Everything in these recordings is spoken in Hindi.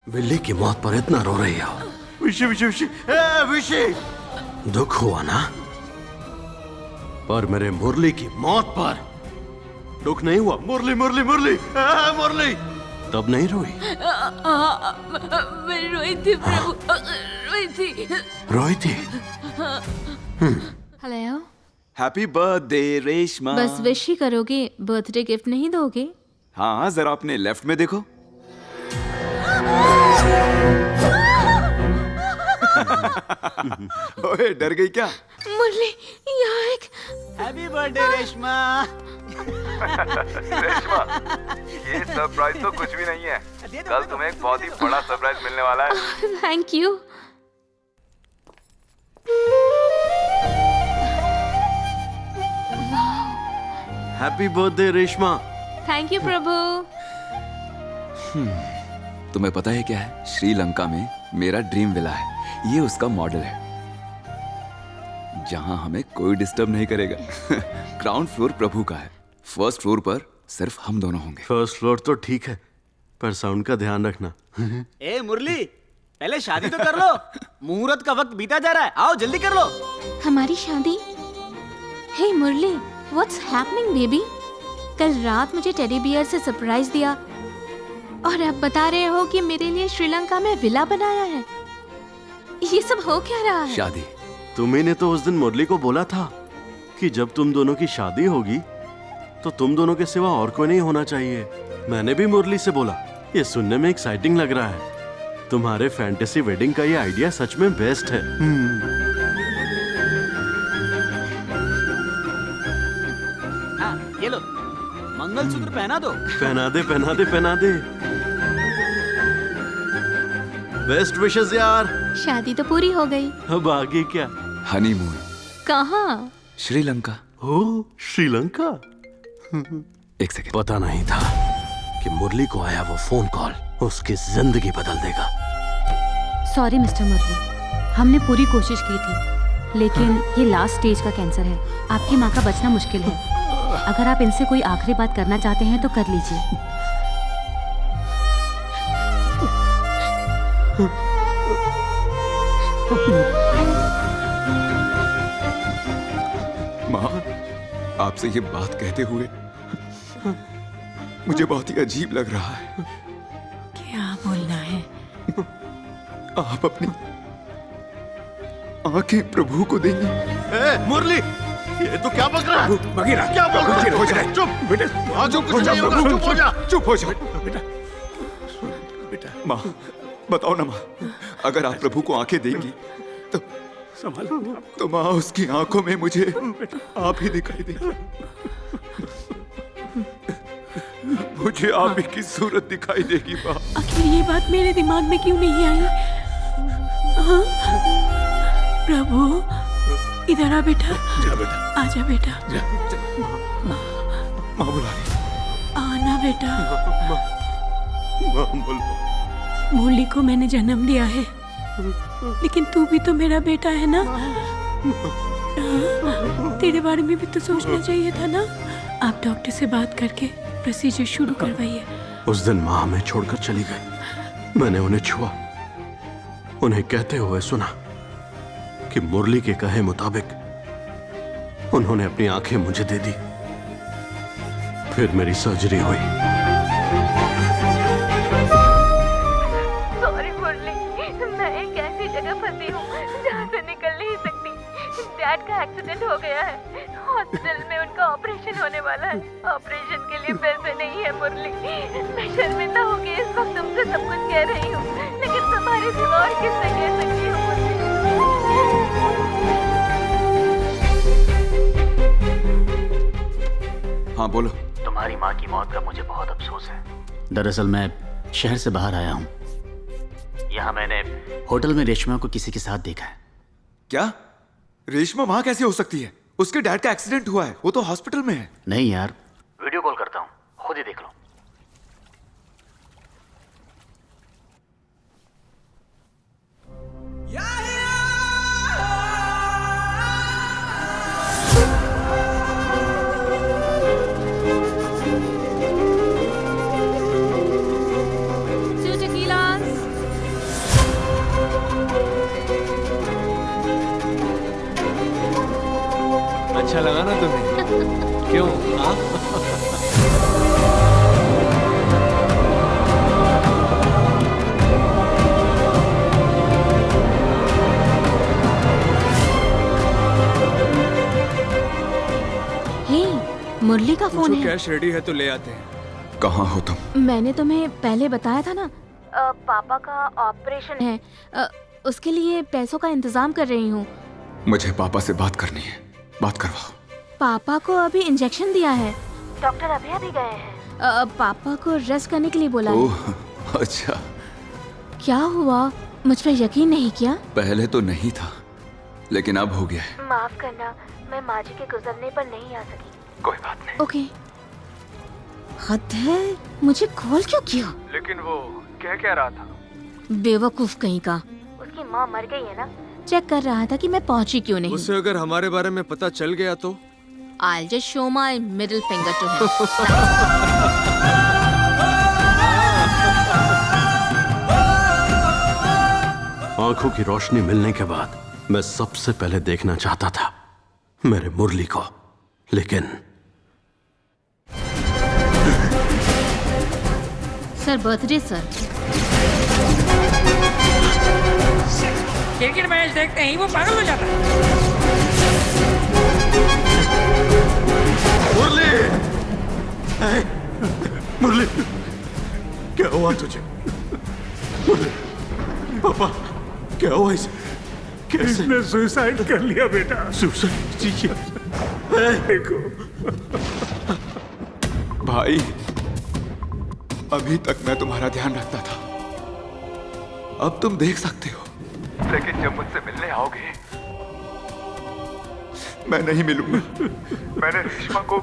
बिल्ली की मौत पर इतना रो रही हो? विशी विशी विशी विशी, दुख हुआ ना? पर मेरे मुरली की मौत पर दुख नहीं हुआ? मुरली मुरली मुरली मुरली तब नहीं रोई? मैं रोई थी प्रभु, रोई थी। रोई थी? Hello, happy birthday Reshma. बस विश ही करोगे, बर्थडे गिफ्ट नहीं दोगे? हाँ, जरा अपने लेफ्ट में देखो। ओए, डर गई क्या? मुरली, यहाँ एक हैप्पी बर्थडे रेशमा। रेशमा, ये सरप्राइज तो कुछ भी नहीं है। कल तुम्हें एक बहुत ही बड़ा सरप्राइज मिलने वाला है। Thank you. Happy birthday Reshma. Thank you Prabhu. तुम्हें पता है क्या है? श्रीलंका में मेरा ड्रीम विला है। ये उसका मॉडल है, जहां हमें कोई डिस्टर्ब नहीं करेगा। ग्राउंड फ्लोर प्रभु का है, फर्स्ट फ्लोर पर सिर्फ हम दोनों होंगे। फर्स्ट फ्लोर तो ठीक है, पर साउंड का ध्यान रखना। ए मुरली, पहले शादी तो कर लो। मुहूर्त का वक्त बीता जा रहा है, आओ जल्दी कर लो। हमारी शादी? हे मुरली, व्हाट्स हैपनिंग बेबी? कल रात मुझे टेडी बियर से सरप्राइज दिया और अब बता रहे हो कि मेरे लिए श्रीलंका में विला बनाया है। ये सब हो क्या रहा है? शादी। तुम्ही ने तो उस दिन मुरली को बोला था कि जब तुम दोनों की शादी होगी तो तुम दोनों के सिवा और कोई नहीं होना चाहिए। मैंने भी मुरली से बोला, ये सुनने में एक्साइटिंग लग रहा है। तुम्हारे फैंटेसी वेडिंग का ये आइडिया सच में बेस्ट है। हाँ, ये लो, मंगलसूत्र पहना दो। पहना दे पहना दे पहना दे। बेस्ट विशेस यार। शादी तो पूरी हो गई, अब आगे क्या? हनीमून। कहाँ? श्रीलंका। हो श्रीलंका? एक सेकंड। पता नहीं था कि मुरली को आया वो फोन कॉल उसकी जिंदगी बदल देगा। सॉरी मिस्टर मुरली, हमने पूरी कोशिश की थी, लेकिन ये लास्ट स्टेज का कैंसर है। आपकी माँ का बचना मुश्किल है। अगर आप इनसे कोई आखिरी बात करना चाहते हैं तो कर लीजिए। माँ, आपसे ये बात कहते हुए मुझे बहुत ही अजीब लग रहा है। क्या बोलना है? आप अपनी आंखें प्रभु को देंगे। मुरली, ये तो क्या बक रहा है? बगीरा, क्या बोल रहा है? हो जाए। चुप बेटे, आज जो कुछ नहीं होगा, चुप हो जा। चुप हो जाओ बेटा। माँ, बताओ ना माँ, अगर आप प्रभु को आंखें देंगी तो माँ, उसकी आंखों में मुझे आप ही दिखाई देंगे। मुझे आप ही की सूरत दिखाई देगी माँ। आखिर ये बात मेरे दिमाग में क्यों नहीं आई? हाँ? प्रभु, इधर आ बेटा। जा बेटा, आजा बेटा। माँ बुला रही। आना बेटा। माँ बोलो। मुरली को मैंने जन्म दिया है, लेकिन तू भी तो मेरा बेटा है ना? तेरे बारे में भी तो सोचना चाहिए था ना? आप डॉक्टर से बात करके प्रोसीजर शुरू करवाइए। उस दिन माँ हमें छोड़कर चली गई। मैंने उन्हें छुआ, उन्हें कहते हुए सुना कि मुरली के कहे मुताबिक उन्होंने अपनी आंखें मुझे दे दी। फिर मेरी सर्जरी हुई। सॉरी मुरली, मैं एक ऐसी जगह फंसी हूँ जहाँ से निकल नहीं सकती। डैड का एक्सीडेंट हो गया है, हॉस्पिटल में उनका ऑपरेशन होने वाला है। ऑपरेशन के लिए पैसे नहीं है मुरली। मैं शर्मिंदा हो गई इस वक्त तुमसे सब कुछ कह रही हूँ, लेकिन तुम्हारे सिवा और किससे कह सकती हूँ मुरली? हाँ बोलो। तुम्हारी माँ की मौत का मुझे बहुत अफसोस है। दरअसल मैं शहर से बाहर आया हूँ। यहाँ मैंने होटल में रेशमा को किसी के साथ देखा है। क्या? रेशमा वहां कैसे हो सकती है? उसके डैड का एक्सीडेंट हुआ है, वो तो हॉस्पिटल में है। नहीं यार, वीडियो कॉल करता हूँ, खुद ही देख लो। Two tequilas. का फोन है। कैश रेडी है तो ले आते हैं। कहाँ हो तुम? मैंने तुम्हें पहले बताया था ना, पापा का ऑपरेशन है उसके लिए पैसों का इंतजाम कर रही हूँ। मुझे पापा से बात करनी है, बात करवाओ। पापा को अभी इंजेक्शन दिया है। डॉक्टर अभी गए हैं। पापा को रेस्ट करने के लिए बोला है। ओह अच्छा। क्या हुआ, मुझ पर यकीन नहीं किया? पहले तो नहीं था, लेकिन अब हो गया है। माफ करना, मैं माँ जी के गुजरने पर नहीं आ सकी। कोई बात नहीं। ओके। हद है, मुझे कॉल क्यों किया? लेकिन वो क्या रहा था? बेवकूफ कहीं का। उसकी माँ मर गई है ना? चेक कर रहा था कि मैं पहुंची क्यों नहीं। उससे अगर हमारे बारे में पता चल गया तो? I'll just show my middle finger to him. आंखों की रोशनी मिलने के बाद मैं सबसे पहले देखना चाहता था मेरे मुरली को, लेकिन sir birthday sir. Cricket match देखते ही वो पागल हो जाता है। मुरली, मुरली, क्या हुआ तुझे? मुरली, पापा, क्या हुआ इसे? कैसे? इसने सुसाइड कर लिया बेटा। सुसाइड? देखो भाई, अभी तक मैं तुम्हारा ध्यान रखता था, अब तुम देख सकते हो। लेकिन जब मुझसे मिलने आओगे, मैं नहीं मिलूंगा। मैंने रेशमा को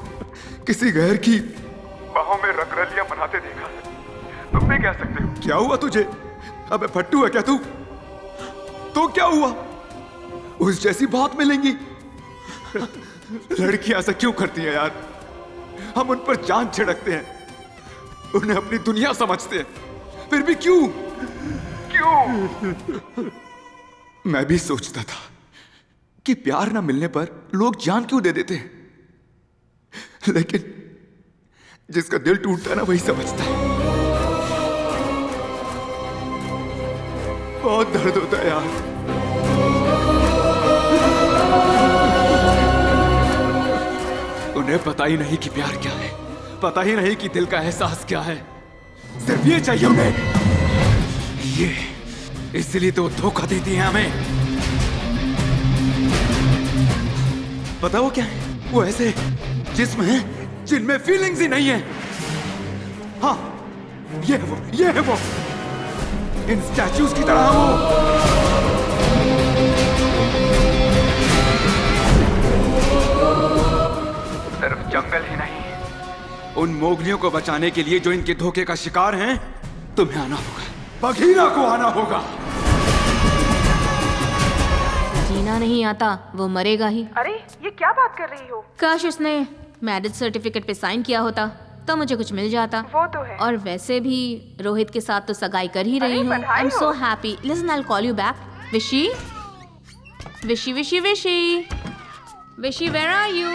किसी गैर की बाहों में रंगरलियां मनाते देखा है। तुम भी कह सकते हो। क्या हुआ तुझे? अबे फट्टू है क्या तू? तो क्या हुआ? उस जैसी बहुत मिलेंगी। लड़कियां ऐसा क्यों करती हैं यार? हम उन पर जान छिड़कते हैं, उन्हें अपनी दुनिया समझते हैं, फिर भी क्यों? मैं भी सोचता था कि प्यार ना मिलने पर लोग जान क्यों दे देते हैं, लेकिन जिसका दिल टूटता है ना वही समझता है। बहुत दर्द होता है यार। उन्हें पता ही नहीं कि प्यार क्या है, पता ही नहीं कि दिल का एहसास क्या है, सिर्फ ये चाहिए उन्हें। ये इसलिए तो धोखा देती है हमें। पता वो क्या है? वो ऐसे जिस्म हैं जिनमें फीलिंग्स ही नहीं है। हाँ, ये है वो इन स्टैच्यूज की तरह वो। सिर्फ जंगल ही नहीं, उन मोगलियों को बचाने के लिए जो इनके धोखे का शिकार हैं, तुम्हें आना होगा। बघीरा को आना होगा। जीना नहीं आता, वो मरेगा ही। अरे ये क्या बात कर रही हो? काश उसने मैरिज सर्टिफिकेट पे साइन किया होता तो मुझे कुछ मिल जाता। वो तो है। और वैसे भी रोहित के साथ तो सगाई कर ही रही हूँ। I am so happy. Listen, I will call you back. विशी, विशी, विशी, विशी, विशी, वेयर आर यू?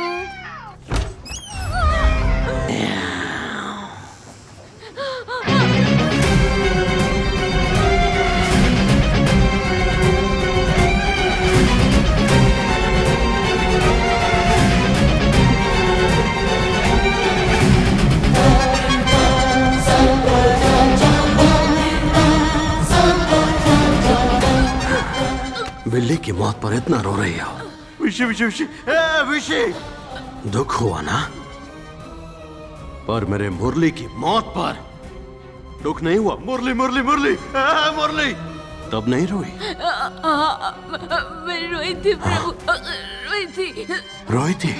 बिल्ली की मौत पर इतना रो रही हो? विशी, विशी, विशी, विशी। दुख हुआ ना? पर मेरे मुरली की मौत पर दुख नहीं हुआ? मुरली, मुरली, मुरली, मुरली। तब नहीं रोई? मैं रोई थी प्रभु, रोई थी। रोई थी?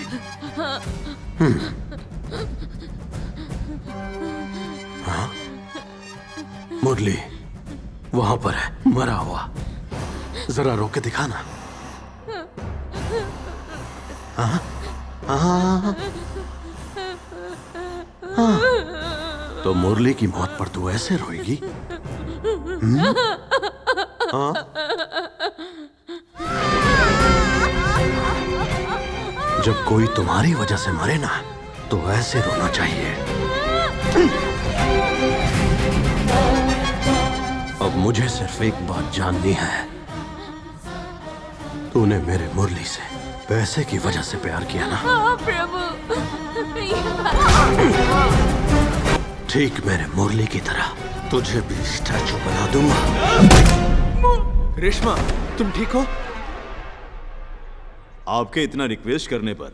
हाँ? मुरली वहां पर है, मरा हुआ। जरा रो के दिखाना। हाँ? हाँ? हाँ? तो मुरली की मौत पर तू ऐसे रोएगी? हाँ? जब कोई तुम्हारी वजह से मरे ना, तो ऐसे रोना चाहिए। अब मुझे सिर्फ एक बात जाननी है, तूने मेरे मुरली से पैसे की वजह से प्यार किया ना? हाँ प्रभु, ये ठीक मेरे मुरली की तरह तुझे भी स्टैचू बना दूंगा। रेशमा, तुम ठीक हो? आपके इतना रिक्वेस्ट करने पर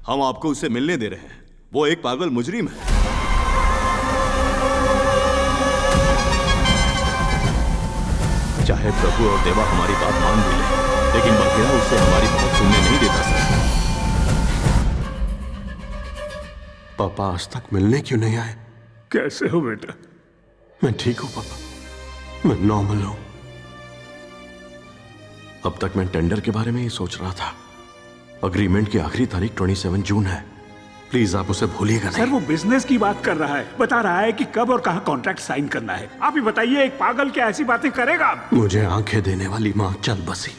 हम आपको उससे मिलने दे रहे हैं। वो एक पागल मुजरिम है। चाहे प्रभु और देवा हमारी बात मान भी ले, लेकिन बघेरा उसे हमारी बात सुनने नहीं देता सर। पापा आज तक मिलने क्यों नहीं आए? कैसे हो बेटा? मैं ठीक हूं पापा, मैं नॉर्मल हूं। अब तक मैं टेंडर के बारे में ही सोच रहा था। अग्रीमेंट की आखिरी तारीख 27 जून है। प्लीज आप उसे भूलिएगा नहीं। सर वो बिजनेस की बात कर रहा है, बता रहा है कि कब और कहां कॉन्ट्रैक्ट साइन करना है। आप ही बताइए, एक पागल क्या ऐसी बातें करेगा? मुझे आंखें देने वाली मां चल बसी।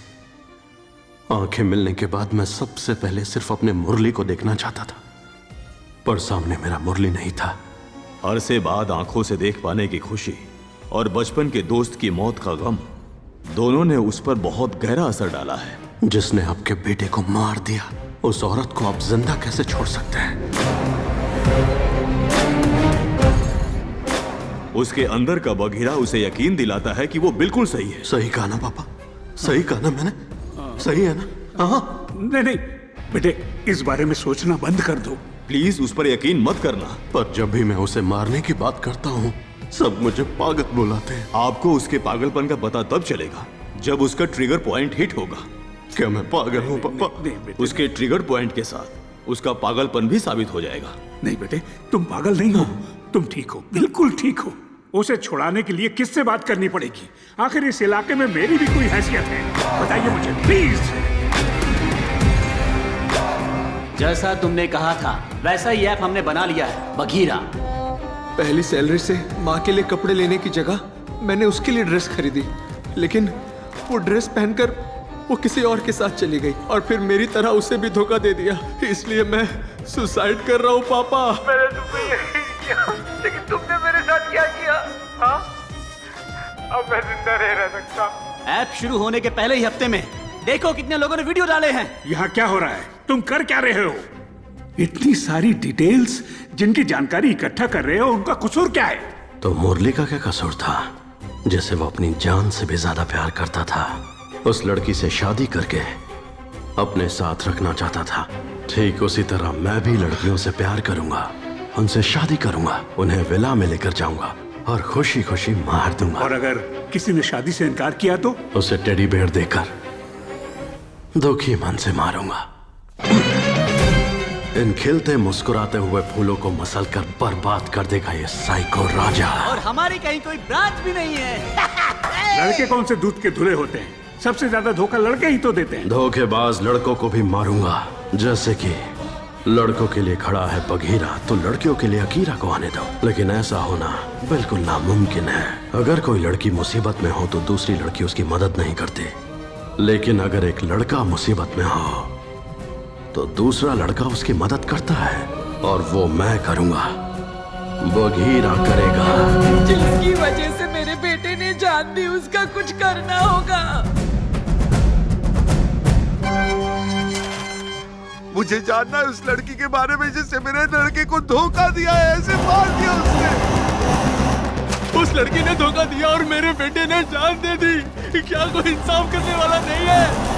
आंखें मिलने के बाद मैं सबसे पहले सिर्फ अपने मुरली को देखना चाहता था, पर सामने मेरा मुरली नहीं था। अरसे बाद आंखों से देख पाने की खुशी और बचपन के दोस्त की मौत का गम, दोनों ने उस पर बहुत गहरा असर डाला है। जिसने आपके बेटे को मार दिया, उस औरत को आप जिंदा कैसे छोड़ सकते हैं? उसके अंदर का बघेरा उसे यकीन दिलाता है कि वो बिल्कुल सही है। सही कहा ना पापा? सही कहा ना मैंने? सही है ना? हाँ। नहीं बेटे, इस बारे में सोचना बंद कर दो। प्लीज उस पर यकीन मत करना। पर जब भी मैं उसे मारने की बात करता हूँ, सब मुझे पागल बुलाते हैं। आपको उसके पागलपन का पता तब चलेगा जब उसका ट्रिगर पॉइंट हिट होगा। क्या मैं पागल हूँ पापा? उसके ट्रिगर पॉइंट के साथ उसका पागलपन भी साबित हो जाएगा। नहीं बेटे, तुम पागल नहीं हो, तुम ठीक हो, बिल्कुल ठीक हो। उसे छुड़ाने के लिए किससे बात करनी पड़ेगी? आखिर इस इलाके में मेरी भी कोई हैसियत है? बताइए मुझे प्लीज। जैसा तुमने कहा था वैसा ही ऐप हमने बना लिया है, बघीरा। पहली सैलरी से माँ के लिए कपड़े लेने की जगह मैंने उसके लिए ड्रेस खरीदी, लेकिन वो ड्रेस पहनकर वो किसी और के साथ चली गई और फिर मेरी तरह उसे भी धोखा दे दिया। इसलिए मैं सुसाइड कर रहा हूँ पापा। मैंने तुमसे यही किया, लेकिन तुमने मेरे साथ क्या किया? हाँ? अब मैं जिंदा नहीं रह सकता। ऐप शुरू होने के पहले ही हफ्ते में देखो कितने लोगों ने वीडियो डाले हैं। यहाँ क्या हो रहा है? तुम कर क्या रहे हो? इतनी सारी डिटेल्स जिनकी जानकारी इकट्ठा कर रहे हो, उनका कसूर क्या है? तो मुरली का क्या कसूर था, जिसे वो अपनी जान से भी ज्यादा प्यार करता था? उस लड़की से शादी करके अपने साथ रखना चाहता था। ठीक उसी तरह मैं भी लड़कियों से प्यार करूंगा, उनसे शादी करूंगा, उन्हें विला में लेकर जाऊंगा और खुशी खुशी मार दूंगा। और अगर किसी ने शादी से इनकार किया तो? उसे टेडी बेयर देकर दुखी मन से मारूंगा। इन खिलते मुस्कुराते हुए फूलों को मसल कर बर्बाद कर देगा ये साइको राजा। और हमारी कहीं कोई ब्रांच भी नहीं है। लड़के कौन से दूध के धुले होते हैं? सबसे ज्यादा धोखा लड़के ही तो देते हैं। धोखेबाज लड़कों को भी मारूंगा। जैसे कि लड़कों के लिए खड़ा है बघीरा, तो लड़कियों के लिए अकीरा को आने दो। लेकिन ऐसा होना बिल्कुल नामुमकिन है। अगर कोई लड़की मुसीबत में हो तो दूसरी लड़की उसकी मदद नहीं करती, लेकिन अगर एक लड़का मुसीबत में हो तो दूसरा लड़का उसकी मदद करता है, और वो मैं करूंगा, बघीरा करेगा। जिसकी वजह से मेरे बेटे ने जान दी, उसका कुछ करना होगा। मुझे जानना है उस लड़की के बारे में जिससे मेरे लड़के को धोखा दिया है, ऐसे मार दिया उसने। उस लड़की ने धोखा दिया और मेरे बेटे ने जान दे दी। क्या कोई इंसाफ करने वाला नहीं है?